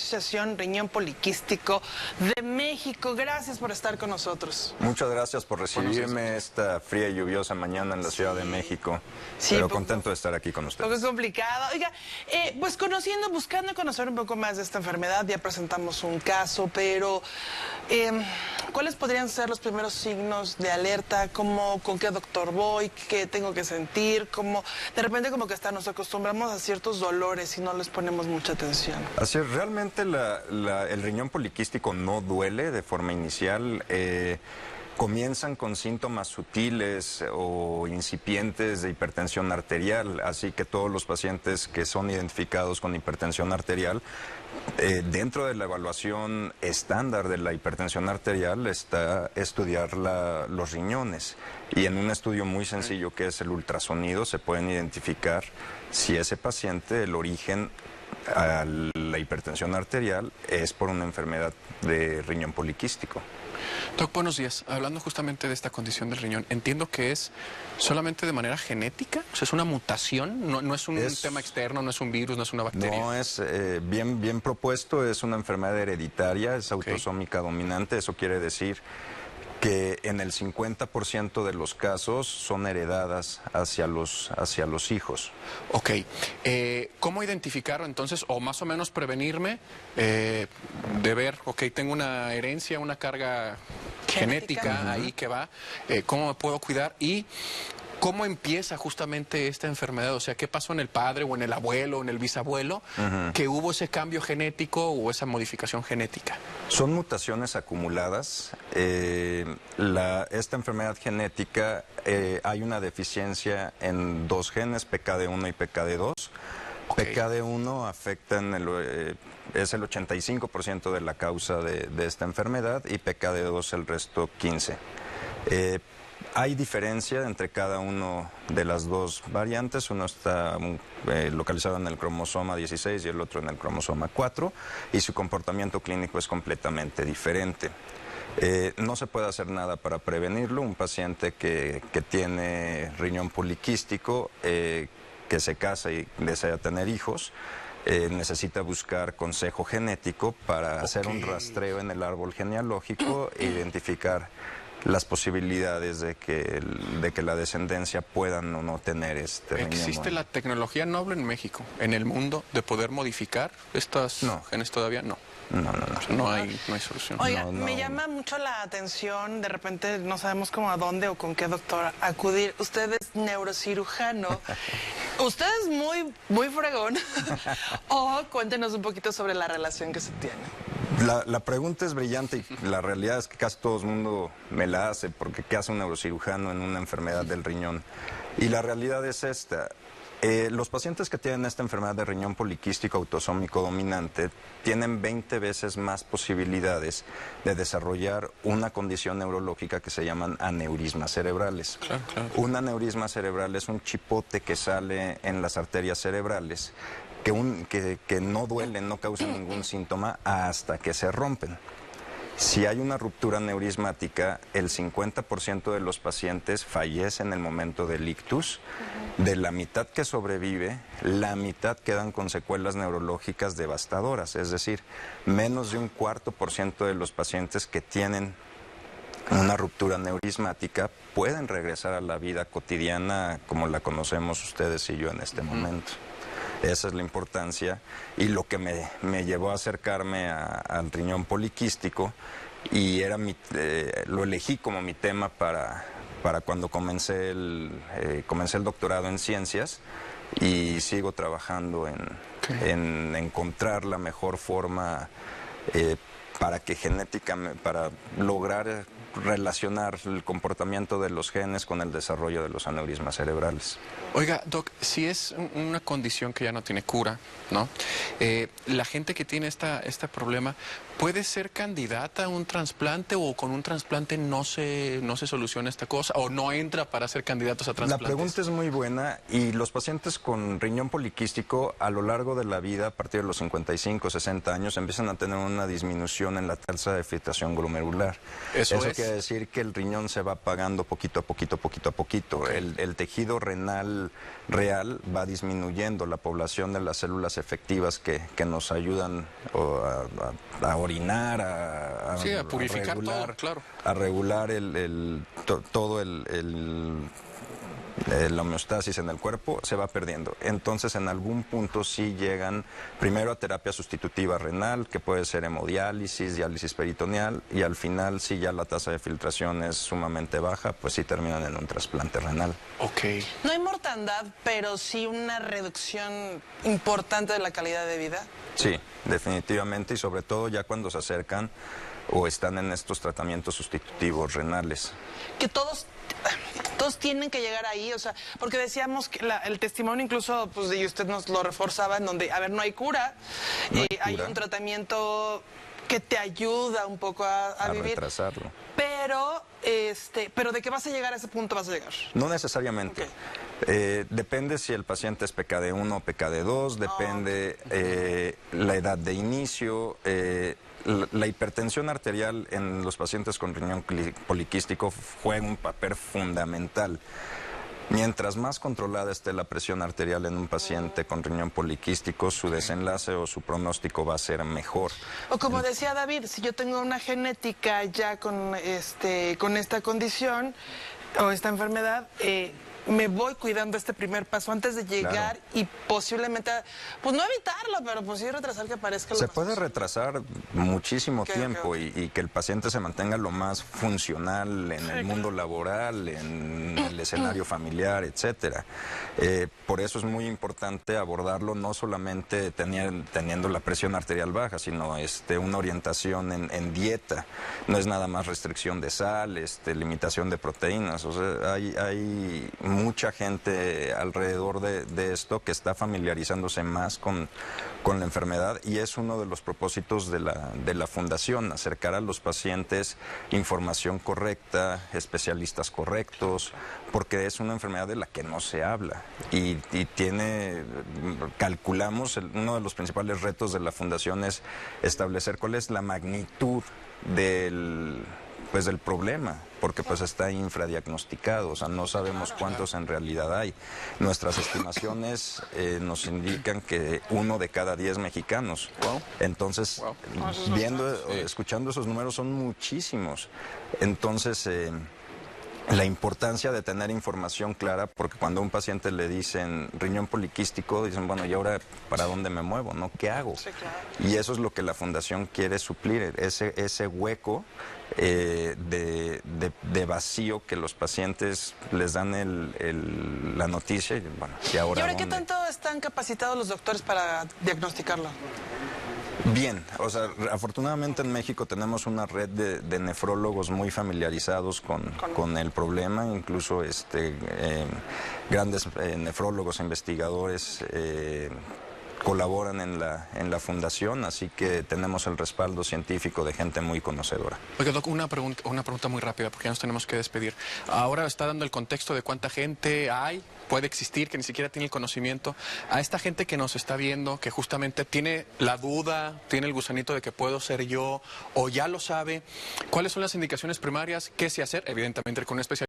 Asociación Riñón Poliquístico de México. Gracias por estar con nosotros. Muchas gracias por recibirme esta fría y lluviosa mañana en la Ciudad de México. Sí, pero contento de estar aquí con ustedes. Poco complicado. Oiga, pues buscando conocer un poco más de esta enfermedad, ya presentamos un caso, pero ¿cuáles podrían ser los primeros signos de alerta? ¿Con qué doctor voy? ¿Qué tengo que sentir? De repente como que hasta nos acostumbramos a ciertos dolores y no les ponemos mucha atención. Así es, realmente el riñón poliquístico no duele de forma inicial. Comienzan con síntomas sutiles o incipientes de hipertensión arterial, así que todos los pacientes que son identificados con hipertensión arterial, dentro de la evaluación estándar de la hipertensión arterial está estudiar los riñones, y en un estudio muy sencillo que es el ultrasonido se pueden identificar si ese paciente, el origen a la hipertensión arterial es por una enfermedad de riñón poliquístico. Doc, buenos días. Hablando justamente de esta condición del riñón, entiendo que es solamente de manera genética, o sea, es una mutación, no es un tema externo, no es un virus, no es una bacteria. No, es bien propuesto, es una enfermedad hereditaria, es autosómica dominante, eso quiere decir que en el 50% de los casos son heredadas hacia los hijos. Ok. ¿Cómo identificarlo entonces, o más o menos prevenirme de ver, tengo una herencia, una carga genética ahí que va, cómo me puedo cuidar y cómo empieza justamente esta enfermedad? O sea, ¿qué pasó en el padre o en el abuelo o en el bisabuelo que hubo ese cambio genético o esa modificación genética? Son mutaciones acumuladas. Esta enfermedad genética, hay una deficiencia en dos genes, PKD1 y PKD2. PKD1 afecta es el 85% de la causa de esta enfermedad, y PKD2 el resto 15%. Hay diferencia entre cada uno de las dos variantes. Uno está localizado en el cromosoma 16 y el otro en el cromosoma 4, y su comportamiento clínico es completamente diferente. No se puede hacer nada para prevenirlo. Un paciente que tiene riñón poliquístico, que se casa y desea tener hijos, necesita buscar consejo genético para hacer un rastreo en el árbol genealógico e identificar las posibilidades de que la descendencia puedan o no tener este riñón. ¿Existe la tecnología noble en México, en el mundo, de poder modificar estos genes todavía? No. No hay solución. Oiga, me llama mucho la atención, de repente no sabemos cómo a dónde o con qué doctor acudir. Usted es neurocirujano, usted es muy fregón. Cuéntenos un poquito sobre la relación que se tiene. La pregunta es brillante, y la realidad es que casi todo el mundo me la hace, porque ¿qué hace un neurocirujano en una enfermedad del riñón? Y la realidad es esta. Los pacientes que tienen esta enfermedad de riñón poliquístico autosómico dominante tienen 20 veces más posibilidades de desarrollar una condición neurológica que se llaman aneurismas cerebrales. Claro. Un aneurisma cerebral es un chipote que sale en las arterias cerebrales, que no duelen, no causan ningún síntoma hasta que se rompen. Si hay una ruptura aneurismática, el 50% de los pacientes fallece en el momento del ictus. De la mitad que sobrevive, la mitad quedan con secuelas neurológicas devastadoras, es decir, menos de un 4% de los pacientes que tienen una ruptura aneurismática pueden regresar a la vida cotidiana como la conocemos ustedes y yo en este momento. Esa es la importancia, y lo que me llevó a acercarme al riñón poliquístico, y lo elegí como mi tema para cuando comencé el doctorado en ciencias, y sigo trabajando en encontrar la mejor forma para lograr relacionar el comportamiento de los genes con el desarrollo de los aneurismas cerebrales. Oiga, Doc, si es una condición que ya no tiene cura, ¿no? La gente que tiene este problema, ¿puede ser candidata a un trasplante, o con un trasplante no se soluciona esta cosa, o no entra para ser candidatos a trasplantes? La pregunta es muy buena, y los pacientes con riñón poliquístico a lo largo de la vida, a partir de los 55, 60 años, empiezan a tener una disminución en la tasa de filtración glomerular. Eso quiere quiere decir que el riñón se va apagando poquito a poquito, poquito a poquito. Okay. El tejido renal real va disminuyendo, la población de las células efectivas que nos ayudan a orinar, a purificar regular, todo, claro. A regular todo la homeostasis en el cuerpo se va perdiendo. Entonces, en algún punto sí llegan primero a terapia sustitutiva renal, que puede ser hemodiálisis, diálisis peritoneal, y al final, si ya la tasa de filtración es sumamente baja, pues sí terminan en un trasplante renal. Ok. No hay mortandad, pero sí una reducción importante de la calidad de vida. Sí, definitivamente, y sobre todo ya cuando se acercan o están en estos tratamientos sustitutivos renales. Que todos tienen que llegar ahí, o sea, porque decíamos que el testimonio incluso, pues, y usted nos lo reforzaba, en donde, a ver, no hay cura, hay un tratamiento que te ayuda un poco a vivir. Retrasarlo. Pero de que vas a llegar a ese punto, vas a llegar. No necesariamente. Okay. Depende si el paciente es PKD1 o PKD2, depende la edad de inicio. La hipertensión arterial en los pacientes con riñón poliquístico juega un papel fundamental. Mientras más controlada esté la presión arterial en un paciente con riñón poliquístico, su desenlace o su pronóstico va a ser mejor. O como decía David, si yo tengo una genética ya con esta condición o esta enfermedad, me voy cuidando este primer paso antes de llegar, claro, y posiblemente, pues no evitarlo, pero pues sí retrasar que aparezca. Se puede retrasar muchísimo tiempo y que el paciente se mantenga lo más funcional en el mundo laboral, en el escenario familiar, etcétera. Por eso es muy importante abordarlo no solamente teniendo la presión arterial baja, sino una orientación en dieta. No es nada más restricción de sal, limitación de proteínas. O sea, hay mucha gente alrededor de esto que está familiarizándose más con la enfermedad, y es uno de los propósitos de la fundación, acercar a los pacientes información correcta, especialistas correctos, porque es una enfermedad de la que no se habla y calculamos, uno de los principales retos de la fundación es establecer cuál es la magnitud del problema, porque pues está infradiagnosticado, o sea, no sabemos cuántos en realidad hay. Nuestras estimaciones nos indican que 1 de cada 10 mexicanos. Wow. Entonces, escuchando esos números son muchísimos. Entonces, la importancia de tener información clara, porque cuando a un paciente le dicen riñón poliquístico, dicen, bueno, ¿y ahora para dónde me muevo? ¿No? ¿Qué hago? Sí, claro. Y eso es lo que la fundación quiere suplir, ese hueco de vacío que los pacientes les dan la noticia. Y, bueno, ¿y ahora qué tanto están capacitados los doctores para diagnosticarlo? Bien, o sea, afortunadamente en México tenemos una red de nefrólogos muy familiarizados con el problema, incluso grandes nefrólogos, investigadores colaboran en la fundación, así que tenemos el respaldo científico de gente muy conocedora. Oiga, Doc, una pregunta muy rápida, porque ya nos tenemos que despedir. Ahora está dando el contexto de cuánta gente puede existir, que ni siquiera tiene el conocimiento. A esta gente que nos está viendo, que justamente tiene la duda, tiene el gusanito de que puedo ser yo, o ya lo sabe, ¿cuáles son las indicaciones primarias? ¿Qué sí hacer? Evidentemente con un especialista.